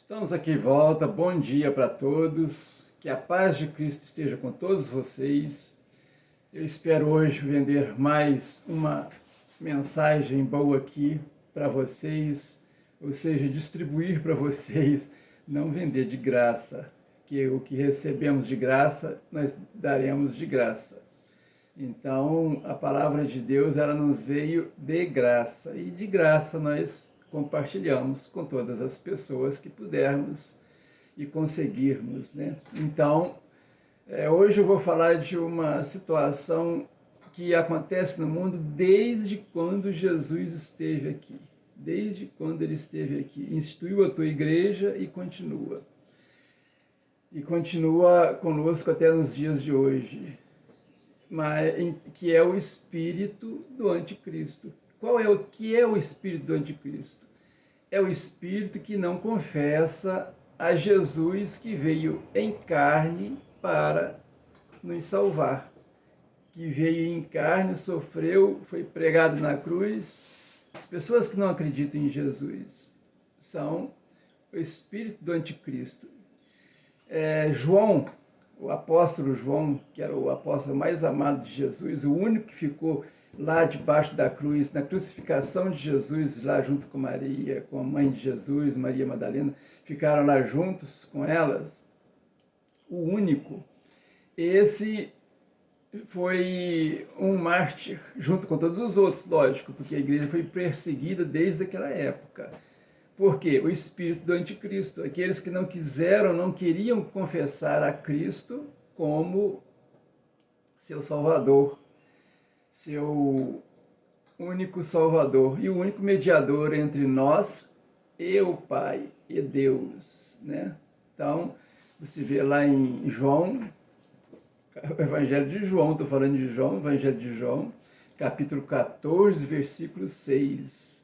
Estamos aqui de volta, bom dia para todos, que a paz de Cristo esteja com todos vocês. Eu espero hoje vender mais uma mensagem boa aqui para vocês, ou seja, distribuir para vocês, não vender de graça, que o que recebemos de graça, nós daremos de graça. Então, a palavra de Deus, ela nos veio de graça, e de graça nós compartilhamos com todas as pessoas que pudermos e conseguirmos, né? Então, hoje eu vou falar de uma situação que acontece no mundo desde quando Jesus esteve aqui. Desde quando ele esteve aqui. Instituiu a tua igreja e continua. E continua conosco até nos dias de hoje. Que é o espírito do anticristo. O que é o espírito do anticristo? É o espírito que não confessa a Jesus que veio em carne para nos salvar. Que veio em carne, sofreu, foi pregado na cruz. As pessoas que não acreditam em Jesus são o espírito do anticristo. João, o apóstolo João, que era o apóstolo mais amado de Jesus, o único que ficou lá debaixo da cruz, na crucificação de Jesus, lá junto com Maria, com a mãe de Jesus, Maria Madalena, ficaram lá juntos com elas, o único. Esse foi um mártir, junto com todos os outros, lógico, porque a igreja foi perseguida desde aquela época. Por quê? O espírito do anticristo, aqueles que não queriam confessar a Cristo como seu Salvador, seu único Salvador e o único mediador entre nós e o Pai e Deus, né? Então, você vê lá em João, o Evangelho de João, estou falando de João, Evangelho de João, capítulo 14, versículo 6.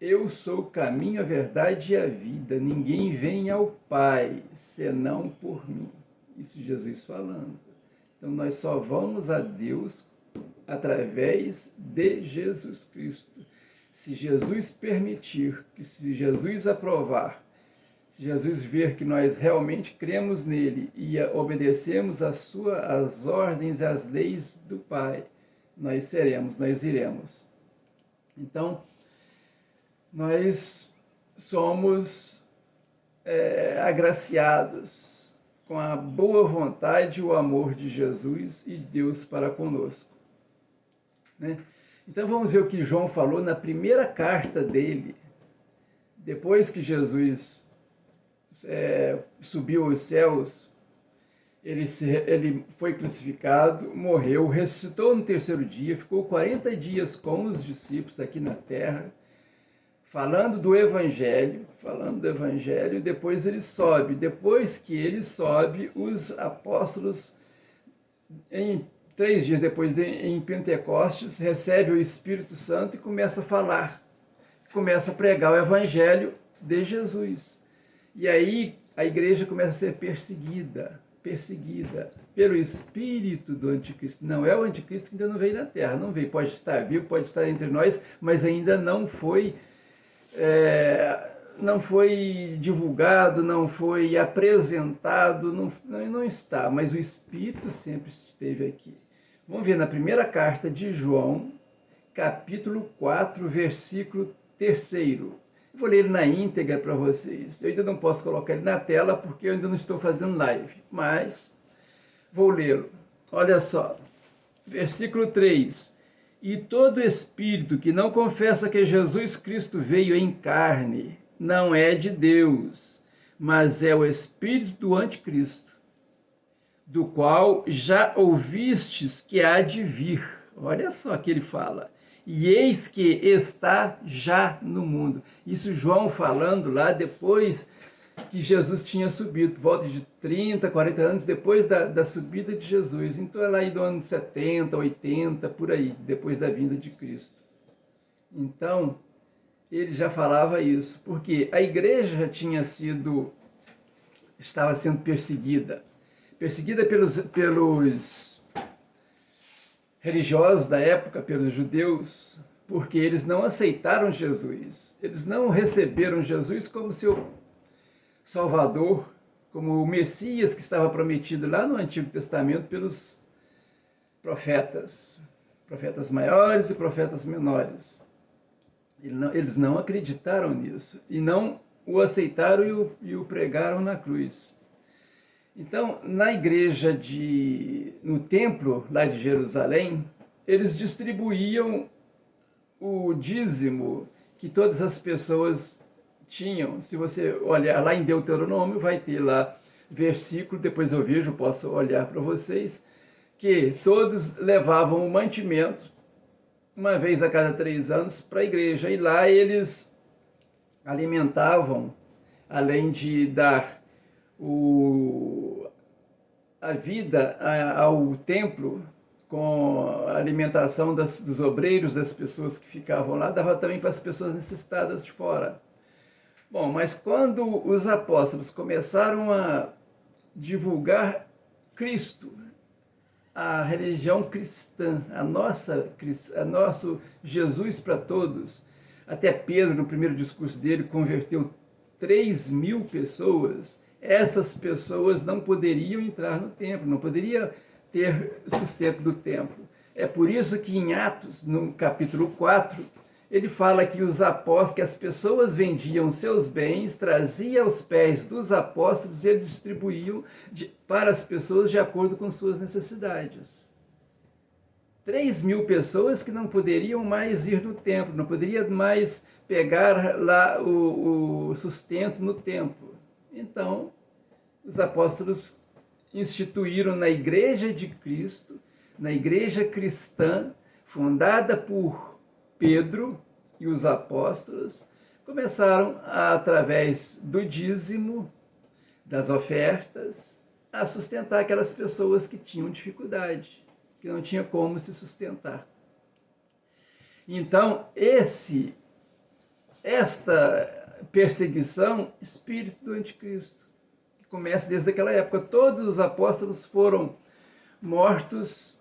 Eu sou o caminho, a verdade e a vida, ninguém vem ao Pai senão por mim. Isso Jesus falando. Então, nós só vamos a Deus através de Jesus Cristo. Se Jesus permitir, se Jesus aprovar, se Jesus ver que nós realmente cremos nele e obedecemos as ordens e as leis do Pai, nós iremos. Então, nós somos agraciados com a boa vontade e o amor de Jesus e Deus para conosco. Né? Então vamos ver o que João falou na primeira carta dele, depois que Jesus subiu aos céus, ele foi crucificado, morreu, ressuscitou no terceiro dia, ficou 40 dias com os discípulos aqui na terra, falando do Evangelho, depois ele sobe. Depois que ele sobe, os apóstolos, 3 dias depois, em Pentecostes, recebe o Espírito Santo e começa a falar, começa a pregar o Evangelho de Jesus. E aí a igreja começa a ser perseguida pelo espírito do anticristo. Não é o anticristo que ainda não veio na terra, não veio, pode estar vivo, pode estar entre nós, mas ainda não foi divulgado, não foi apresentado, não está, mas o Espírito sempre esteve aqui. Vamos ver na primeira carta de João, capítulo 4, versículo 3º. Vou ler ele na íntegra para vocês. Eu ainda não posso colocar ele na tela porque eu ainda não estou fazendo live, mas vou lê-lo. Olha só, versículo 3. E todo espírito que não confessa que Jesus Cristo veio em carne não é de Deus, mas é o espírito do anticristo, do qual já ouvistes que há de vir. Olha só que ele fala. E eis que está já no mundo. Isso João falando lá depois que Jesus tinha subido, por volta de 30, 40 anos depois da subida de Jesus. Então é lá do ano 70, 80, por aí, depois da vinda de Cristo. Então, ele já falava isso, porque a igreja já estava sendo perseguida pelos religiosos da época, pelos judeus, porque eles não aceitaram Jesus, eles não receberam Jesus como seu Salvador, como o Messias que estava prometido lá no Antigo Testamento pelos profetas maiores e profetas menores. Eles não acreditaram nisso e não o aceitaram e o pregaram na cruz. Então, na igreja no templo lá de Jerusalém, eles distribuíam o dízimo que todas as pessoas tinham. Se você olhar lá em Deuteronômio, vai ter lá versículo, depois eu vejo, posso olhar para vocês, que todos levavam o mantimento, uma vez a cada 3 anos, para a igreja. E lá eles alimentavam, além de dar a vida ao templo, com a alimentação dos obreiros, das pessoas que ficavam lá, dava também para as pessoas necessitadas de fora. Bom, mas quando os apóstolos começaram a divulgar Cristo, a religião cristã, nosso Jesus para todos, até Pedro, no primeiro discurso dele, converteu 3.000 pessoas. Essas pessoas não poderiam entrar no templo, não poderiam ter sustento do templo. É por isso que em Atos, no capítulo 4, ele fala que os apóstolos, que as pessoas vendiam seus bens, traziam aos pés dos apóstolos e eles distribuíam para as pessoas de acordo com suas necessidades. 3.000 pessoas que não poderiam mais ir no templo, não poderiam mais pegar lá o sustento no templo. Então, os apóstolos instituíram na Igreja de Cristo, na Igreja cristã, fundada por Pedro e os apóstolos, começaram, através do dízimo, das ofertas, a sustentar aquelas pessoas que tinham dificuldade, que não tinham como se sustentar. Então, esta perseguição, espírito do anticristo, que começa desde aquela época. Todos os apóstolos foram mortos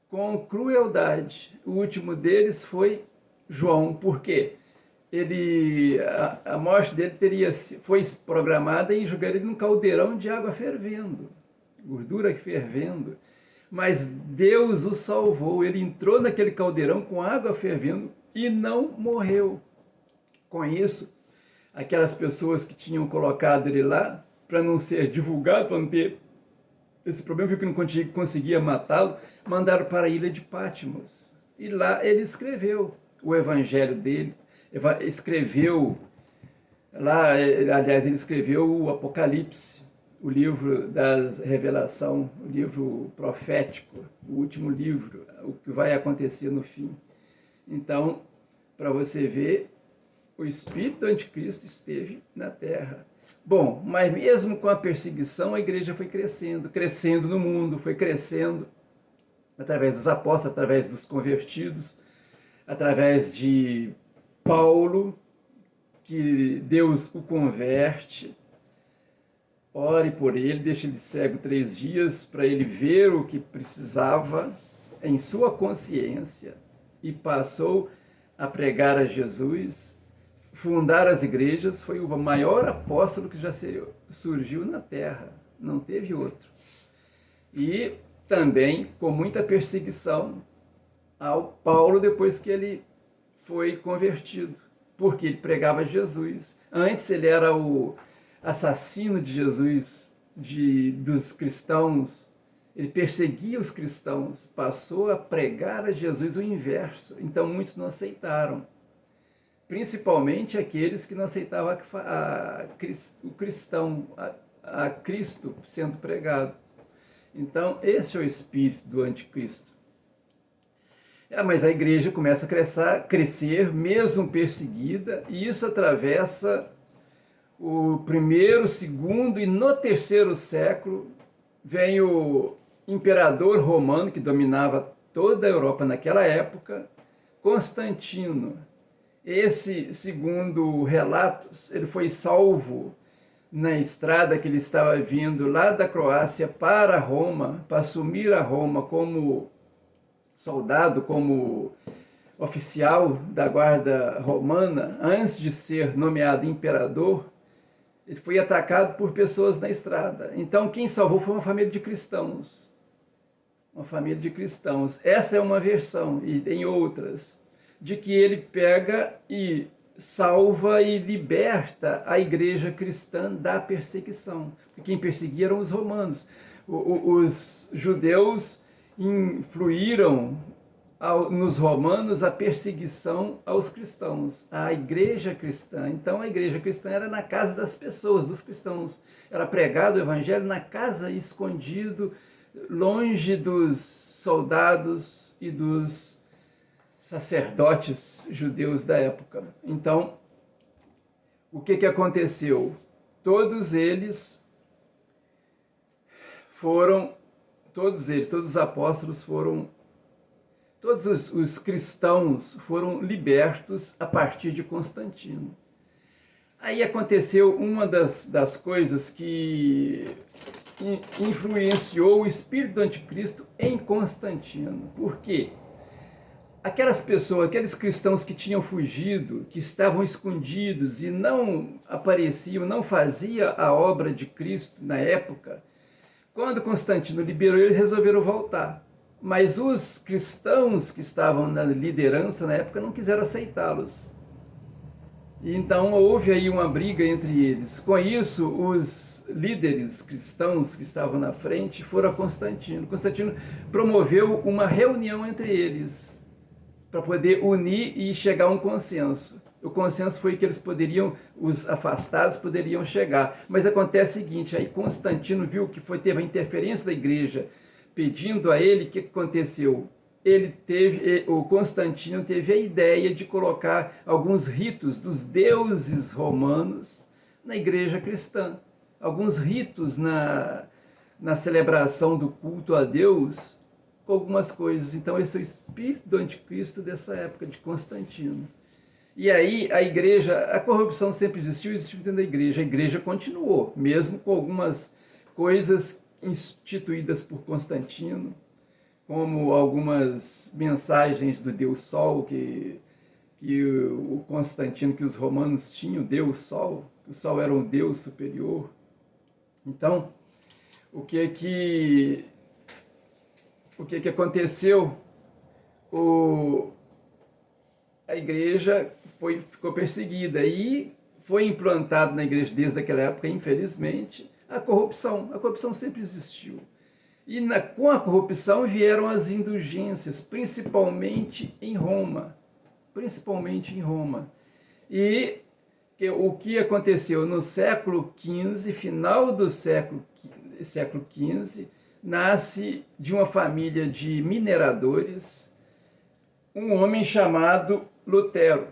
com crueldade. O último deles foi João. Por quê? A morte dele foi programada em jogar ele num caldeirão de água fervendo, gordura fervendo. Mas Deus o salvou. Ele entrou naquele caldeirão com água fervendo e não morreu. Com isso, aquelas pessoas que tinham colocado ele lá, para não ser divulgado, para não ter esse problema, viu que não conseguia matá-lo, mandaram para a ilha de Patmos. E lá ele escreveu o evangelho dele, escreveu, lá, aliás, ele escreveu o Apocalipse, o livro da revelação, o livro profético, o último livro, o que vai acontecer no fim. Então, para você ver, o espírito do anticristo esteve na terra. Bom, mas mesmo com a perseguição, a igreja foi crescendo no mundo, foi crescendo através dos apóstolos, através dos convertidos, através de Paulo, que Deus o converte. Ore por ele, deixe ele cego 3 dias para ele ver o que precisava em sua consciência e passou a pregar a Jesus, fundar as igrejas. Foi o maior apóstolo que já surgiu na terra, não teve outro. E também com muita perseguição ao Paulo depois que ele foi convertido, porque ele pregava Jesus. Antes ele era o assassino de Jesus, dos cristãos, ele perseguia os cristãos, passou a pregar a Jesus o inverso. Então muitos não aceitaram, principalmente aqueles que não aceitavam o cristão, a Cristo sendo pregado. Então esse é o espírito do anticristo. Mas a igreja começa a crescer, mesmo perseguida, e isso atravessa o 1º, 2º e no 3º século vem o imperador romano que dominava toda a Europa naquela época, Constantino. Esse, segundo relatos, ele foi salvo na estrada que ele estava vindo lá da Croácia para Roma, para assumir a Roma como soldado, como oficial da guarda romana, antes de ser nomeado imperador. Ele foi atacado por pessoas na estrada. Então, quem salvou foi uma família de cristãos. Uma família de cristãos. Essa é uma versão, e tem outras, de que ele pega e salva e liberta a igreja cristã da perseguição. Porque quem perseguia eram os romanos. Os judeus influíram nos romanos a perseguição aos cristãos, à igreja cristã. Então a igreja cristã era na casa das pessoas, dos cristãos. Era pregado o evangelho na casa, escondido, longe dos soldados e dos sacerdotes judeus da época. Então, o que aconteceu? Todos os apóstolos todos os cristãos foram libertos a partir de Constantino. Aí aconteceu uma das coisas que influenciou o espírito do anticristo em Constantino. Por quê? Aquelas pessoas, aqueles cristãos que tinham fugido, que estavam escondidos e não apareciam, não faziam a obra de Cristo na época, quando Constantino liberou, eles resolveram voltar. Mas os cristãos que estavam na liderança na época não quiseram aceitá-los. E então houve aí uma briga entre eles. Com isso, os líderes cristãos que estavam na frente foram a Constantino. Constantino promoveu uma reunião entre eles para poder unir e chegar a um consenso. O consenso foi que eles poderiam, os afastados poderiam chegar. Mas acontece o seguinte, aí Constantino viu que teve a interferência da igreja, pedindo a ele, o que aconteceu? O Constantino teve a ideia de colocar alguns ritos dos deuses romanos na igreja cristã. Alguns ritos na celebração do culto a Deus, com algumas coisas. Então esse é o espírito do anticristo dessa época, de Constantino. E aí a igreja, a corrupção sempre existiu dentro da igreja. A igreja continuou, mesmo com algumas coisas instituídas por Constantino, como algumas mensagens do Deus Sol, que o Constantino, que os romanos tinham, o Deus Sol, que o Sol era um Deus superior. Então, o que aconteceu? A igreja ficou perseguida e foi implantado na igreja desde aquela época, infelizmente, a corrupção. A corrupção sempre existiu. E com a corrupção vieram as indulgências, principalmente em Roma. Principalmente em Roma. E o que aconteceu no século XV, final do século XV, nasce de uma família de mineradores um homem chamado Lutero.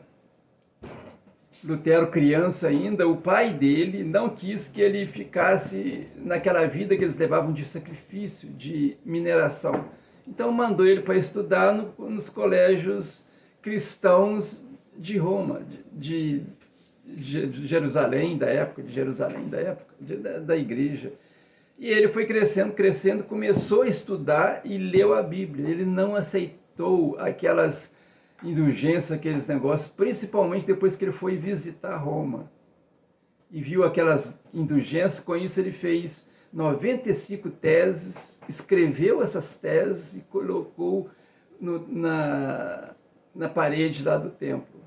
Lutero, criança ainda, o pai dele não quis que ele ficasse naquela vida que eles levavam de sacrifício, de mineração. Então mandou ele para estudar nos colégios cristãos de Roma, de Jerusalém da época, da igreja. E ele foi crescendo, começou a estudar e leu a Bíblia. Ele não aceitou aquelas indulgência, aqueles negócios, principalmente depois que ele foi visitar Roma e viu aquelas indulgências. Com isso ele fez 95 teses, escreveu essas teses e colocou na parede lá do templo.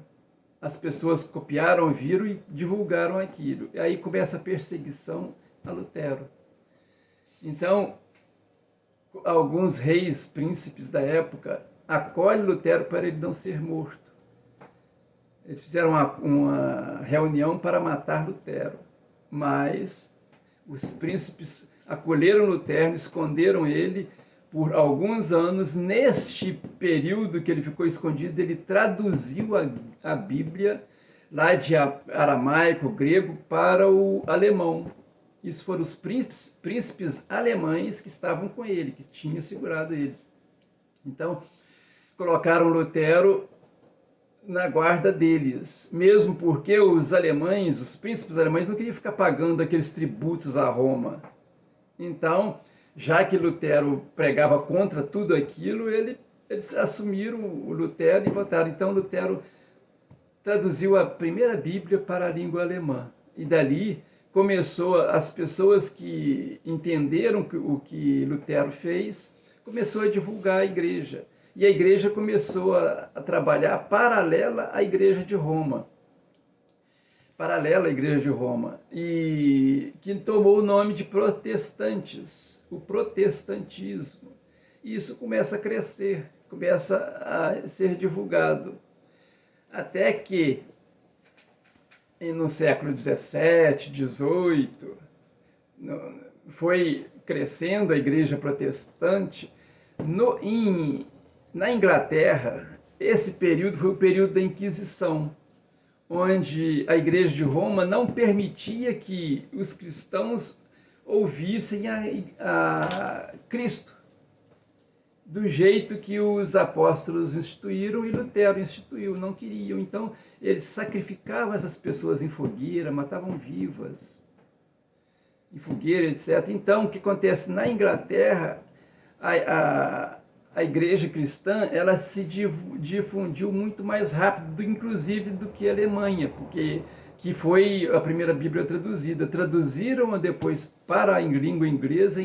As pessoas copiaram, viram e divulgaram aquilo. E aí começa a perseguição a Lutero. Então, alguns reis, príncipes da época, acolhe Lutero para ele não ser morto. Eles fizeram uma reunião para matar Lutero, mas os príncipes acolheram Lutero, esconderam ele por alguns anos. Neste período que ele ficou escondido, ele traduziu a Bíblia lá de aramaico, grego, para o alemão. Isso foram os príncipes alemães que estavam com ele, que tinham segurado ele. Então, colocaram Lutero na guarda deles, mesmo porque os príncipes alemães não queriam ficar pagando aqueles tributos a Roma. Então, já que Lutero pregava contra tudo aquilo, eles assumiram o Lutero e botaram. Então, Lutero traduziu a primeira Bíblia para a língua alemã. E dali as pessoas que entenderam o que Lutero fez, começou a divulgar a igreja. E a igreja começou a trabalhar paralela à igreja de Roma. Paralela à igreja de Roma. E que tomou o nome de protestantes, o protestantismo. E isso começa a crescer, começa a ser divulgado. Até que no século XVII, XVIII, foi crescendo a igreja protestante. Na Inglaterra, esse período foi o período da Inquisição, onde a igreja de Roma não permitia que os cristãos ouvissem a Cristo, do jeito que os apóstolos instituíram e Lutero instituiu, não queriam. Então, eles sacrificavam essas pessoas em fogueira, matavam vivas, em fogueira, etc. Então, o que acontece? Na Inglaterra, a igreja cristã, ela se difundiu muito mais rápido, inclusive, do que a Alemanha, que foi a primeira Bíblia traduzida. Traduziram depois para a língua inglesa,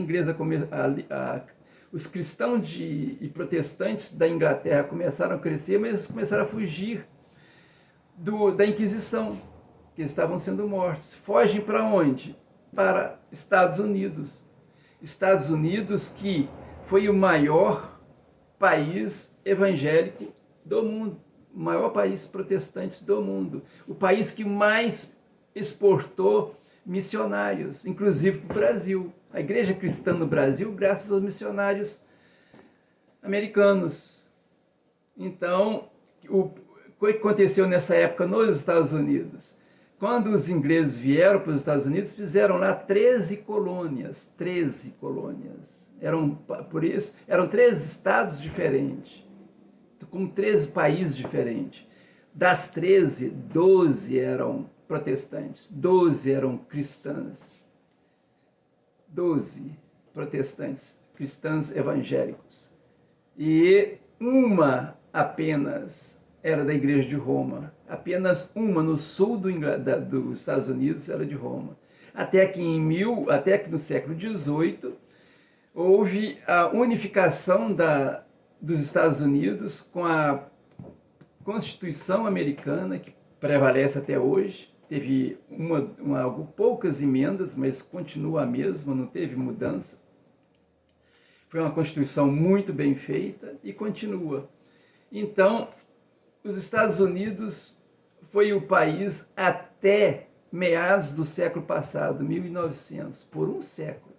os cristãos e protestantes da Inglaterra começaram a crescer, mas eles começaram a fugir da Inquisição, que estavam sendo mortos. Fogem para onde? Para Estados Unidos. Estados Unidos, que foi o maior país evangélico do mundo, o maior país protestante do mundo, o país que mais exportou missionários, inclusive para o Brasil. A igreja cristã no Brasil, graças aos missionários americanos. Então, o que aconteceu nessa época nos Estados Unidos? Quando os ingleses vieram para os Estados Unidos, fizeram lá 13 colônias. 13 colônias. Eram 13 estados diferentes, com 13 países diferentes. Das 13, 12 eram protestantes, 12 eram cristãs. 12 protestantes, cristãs evangélicos. E uma apenas era da igreja de Roma. Apenas uma no sul dos Estados Unidos era de Roma. Até que no século XVIII houve a unificação dos Estados Unidos com a Constituição americana, que prevalece até hoje. Teve poucas emendas, mas continua a mesma, não teve mudança. Foi uma Constituição muito bem feita e continua. Então, os Estados Unidos foi o país até meados do século passado, 1900, por um século.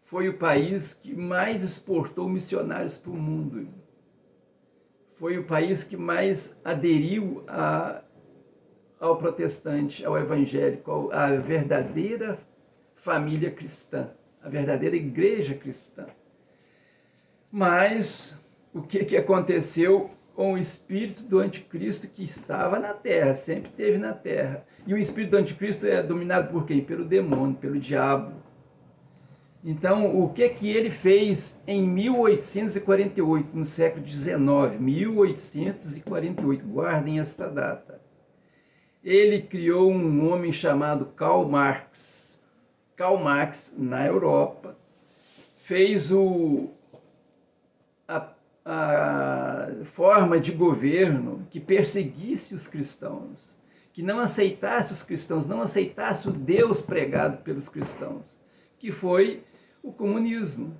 Foi o país que mais exportou missionários para o mundo. Foi o país que mais aderiu ao protestante, ao evangélico, à verdadeira família cristã, a verdadeira igreja cristã. Mas o que aconteceu com o espírito do anticristo que estava na terra, sempre esteve na terra? E o espírito do anticristo é dominado por quem? Pelo demônio, pelo diabo. Então, o que ele fez em 1848, no século XIX, 1848, guardem esta data. Ele criou um homem chamado Karl Marx. Karl Marx, na Europa, fez a forma de governo que perseguisse os cristãos, que não aceitasse os cristãos, não aceitasse o Deus pregado pelos cristãos, que foi o comunismo.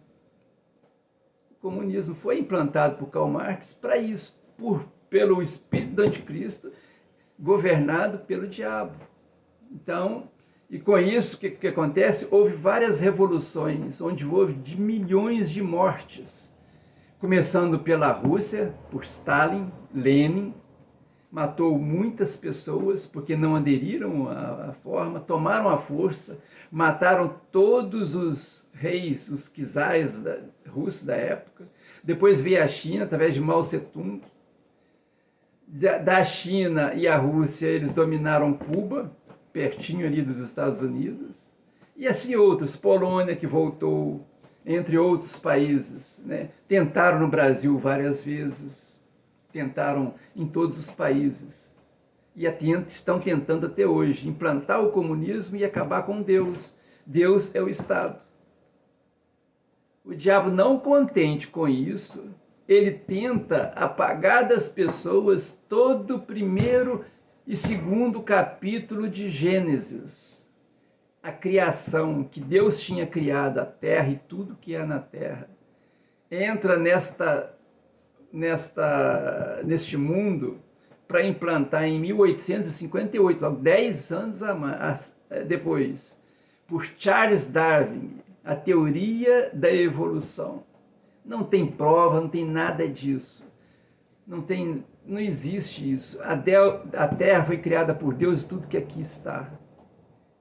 O comunismo foi implantado por Karl Marx para isso, pelo espírito do anticristo, governado pelo diabo. Então, e com isso, o que acontece? Houve várias revoluções, onde houve milhões de mortes, começando pela Rússia, por Stalin, Lenin, matou muitas pessoas porque não aderiram à forma, tomaram a força, mataram todos os reis, os czares russos da época. Depois veio a China, através de Mao Tse-tung. Da China e a Rússia, eles dominaram Cuba, pertinho ali dos Estados Unidos. E assim outros, Polônia, que voltou, entre outros países, né? Tentaram no Brasil várias vezes, tentaram em todos os países. e estão tentando até hoje implantar o comunismo e acabar com Deus. Deus é o Estado. O diabo, não contente com isso, ele tenta apagar das pessoas todo o primeiro e segundo capítulo de Gênesis. A criação, que Deus tinha criado a terra e tudo que há na terra. Entra neste mundo para implantar em 1858, logo 10 anos depois, por Charles Darwin, a teoria da evolução. Não tem prova, não tem nada disso. Não existe isso. A Terra foi criada por Deus e tudo que aqui está.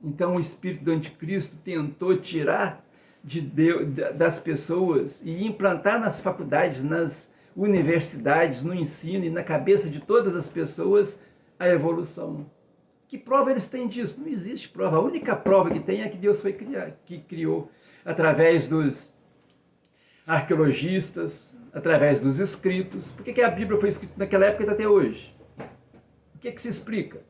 Então o espírito do anticristo tentou tirar de Deus, das pessoas e implantar nas faculdades, nas universidades, no ensino e na cabeça de todas as pessoas a evolução. Que prova eles têm disso? Não existe prova. A única prova que tem é que Deus que criou através dos arqueologistas, através dos escritos. Por que a Bíblia foi escrita naquela época e até hoje? O que se explica?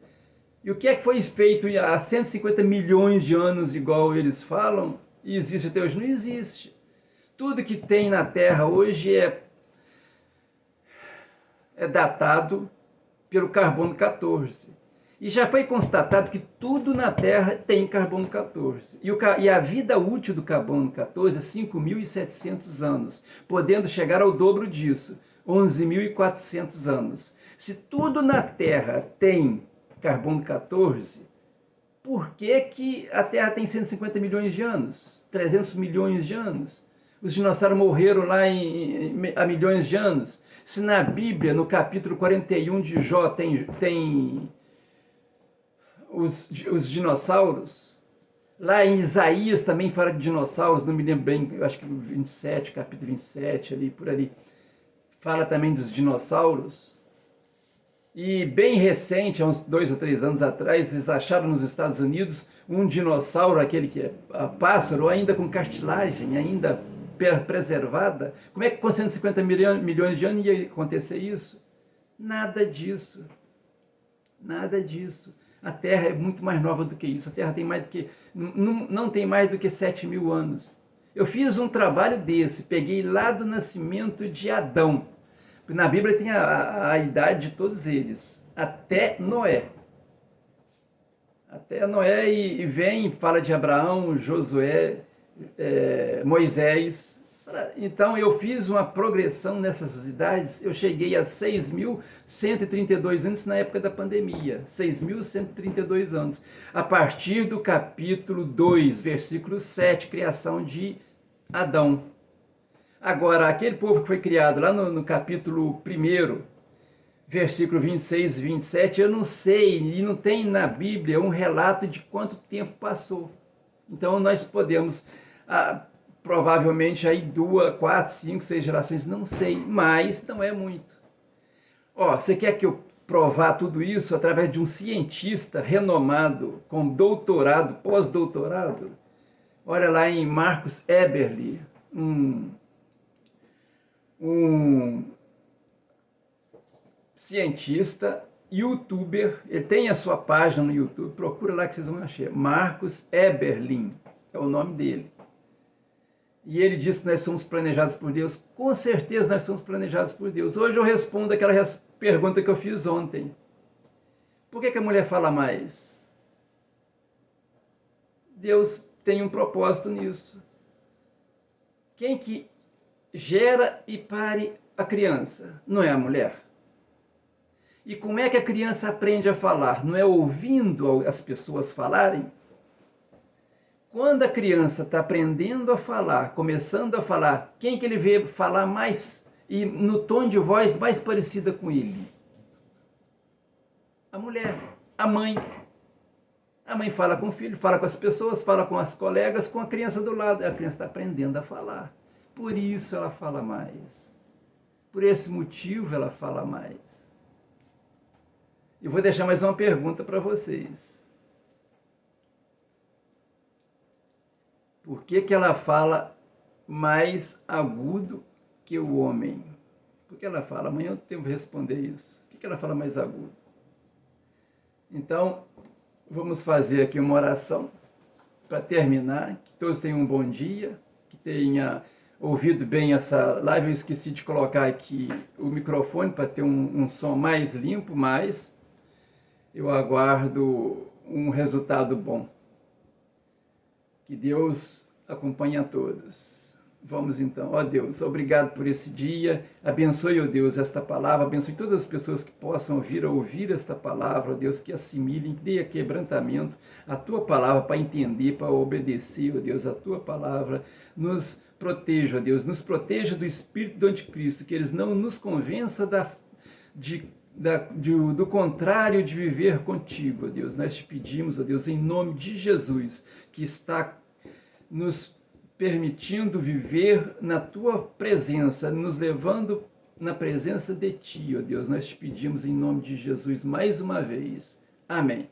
E o que foi feito há 150 milhões de anos, igual eles falam, e existe até hoje? Não existe. Tudo que tem na Terra hoje é datado pelo carbono 14. E já foi constatado que tudo na Terra tem carbono 14. E a vida útil do carbono 14 é 5.700 anos, podendo chegar ao dobro disso, 11.400 anos. Se tudo na Terra tem carbono 14, por que a Terra tem 150 milhões de anos? 300 milhões de anos? Os dinossauros morreram lá há milhões de anos? Se na Bíblia, no capítulo 41 de Jó, tem os dinossauros, lá em Isaías também fala de dinossauros, não me lembro bem, eu acho que no 27, capítulo 27, ali, por ali, fala também dos dinossauros. E bem recente, há uns 2 ou 3 anos atrás, eles acharam nos Estados Unidos um dinossauro, aquele que é pássaro, ainda com cartilagem, ainda preservada. Como é que com 150 milhões de anos ia acontecer isso? Nada disso. Nada disso. A Terra é muito mais nova do que isso. A Terra tem mais do que, não tem mais do que 7.000 anos. Eu fiz um trabalho desse, peguei lá do nascimento de Adão. Na Bíblia tem a idade de todos eles, até Noé. Até Noé e vem, fala de Abraão, Josué, Moisés. Então eu fiz uma progressão nessas idades, eu cheguei a 6.132 anos na época da pandemia, 6.132 anos, a partir do capítulo 2, versículo 7, criação de Adão. Agora, aquele povo que foi criado lá no capítulo 1, versículo 26 e 27, eu não sei, e não tem na Bíblia um relato de quanto tempo passou. Então nós podemos, provavelmente, aí 2, 4, 5, 6 gerações, não sei, mas não é muito. Você quer que eu provar tudo isso através de um cientista renomado, com doutorado, pós-doutorado? Olha lá em Marcus Eberle, um cientista, youtuber, ele tem a sua página no YouTube, procura lá que vocês vão achar, Marcus Eberle, é o nome dele. E ele diz que nós somos planejados por Deus. Com certeza nós somos planejados por Deus. Hoje eu respondo aquela pergunta que eu fiz ontem. Por que a mulher fala mais? Deus tem um propósito nisso. Quem que gera e pare a criança? Não é a mulher? E como é que a criança aprende a falar? Não é ouvindo as pessoas falarem? Quando a criança está aprendendo a falar, começando a falar, quem que ele vê falar mais e no tom de voz mais parecida com ele? A mulher, a mãe. A mãe fala com o filho, fala com as pessoas, fala com as colegas, com a criança do lado. A criança está aprendendo a falar. Por isso ela fala mais. Por esse motivo ela fala mais. Eu vou deixar mais uma pergunta para vocês. Por que ela fala mais agudo que o homem? Por que ela fala? Amanhã eu tenho que responder isso. Por que ela fala mais agudo? Então, vamos fazer aqui uma oração para terminar. Que todos tenham um bom dia, que tenha ouvido bem essa live. Eu esqueci de colocar aqui o microfone para ter um som mais limpo, mas eu aguardo um resultado bom. Que Deus acompanhe a todos. Vamos então, ó Deus, obrigado por esse dia, abençoe, ó Deus, esta palavra, abençoe todas as pessoas que possam ouvir esta palavra, ó Deus, que assimilem, que dê quebrantamento a tua palavra para entender, para obedecer, ó Deus, a tua palavra, nos proteja, ó Deus, nos proteja do espírito do anticristo, que eles não nos convençam do contrário de viver contigo, ó Deus. Nós te pedimos, ó Deus, em nome de Jesus, que está nos permitindo viver na tua presença, nos levando na presença de ti, ó Deus. Nós te pedimos em nome de Jesus mais uma vez. Amém.